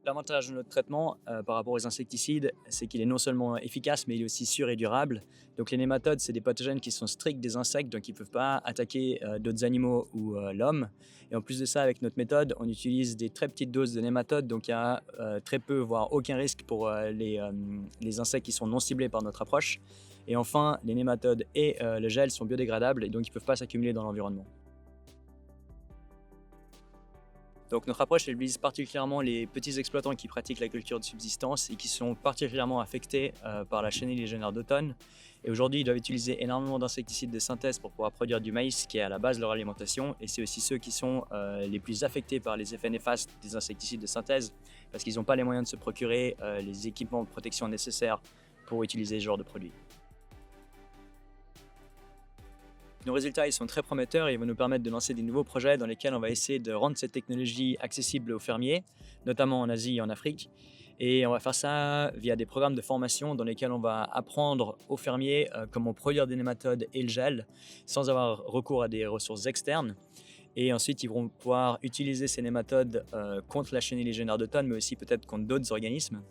L'avantage de notre traitement par rapport aux insecticides, c'est qu'il est non seulement efficace, mais il est aussi sûr et durable. Donc les nématodes, c'est des pathogènes qui sont stricts des insectes, donc ils ne peuvent pas attaquer d'autres animaux ou l'homme. Et en plus de ça, avec notre méthode, on utilise des très petites doses de nématodes, donc il y a très peu, voire aucun risque pour les insectes qui sont non ciblés par notre approche. Et enfin, les nématodes et le gel sont biodégradables et donc ils ne peuvent pas s'accumuler dans l'environnement. Donc notre approche elle vise particulièrement les petits exploitants qui pratiquent la culture de subsistance et qui sont particulièrement affectés par la chenille légionnaire d'automne. Et aujourd'hui, ils doivent utiliser énormément d'insecticides de synthèse pour pouvoir produire du maïs qui est à la base de leur alimentation. Et c'est aussi ceux qui sont les plus affectés par les effets néfastes des insecticides de synthèse parce qu'ils n'ont pas les moyens de se procurer les équipements de protection nécessaires pour utiliser ce genre de produits. Nos résultats ils sont très prometteurs et ils vont nous permettre de lancer des nouveaux projets dans lesquels on va essayer de rendre cette technologie accessible aux fermiers, notamment en Asie et en Afrique. Et on va faire ça via des programmes de formation dans lesquels on va apprendre aux fermiers comment produire des nématodes et le gel sans avoir recours à des ressources externes. Et ensuite, ils vont pouvoir utiliser ces nématodes contre la chenille légionnaire d'automne, mais aussi peut-être contre d'autres organismes,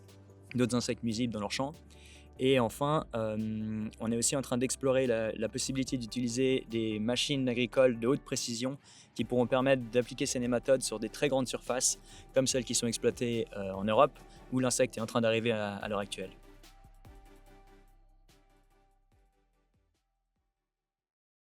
d'autres insectes nuisibles dans leur champ. Et enfin, on est aussi en train d'explorer la possibilité d'utiliser des machines agricoles de haute précision qui pourront permettre d'appliquer ces nématodes sur des très grandes surfaces, comme celles qui sont exploitées en Europe, où l'insecte est en train d'arriver à l'heure actuelle.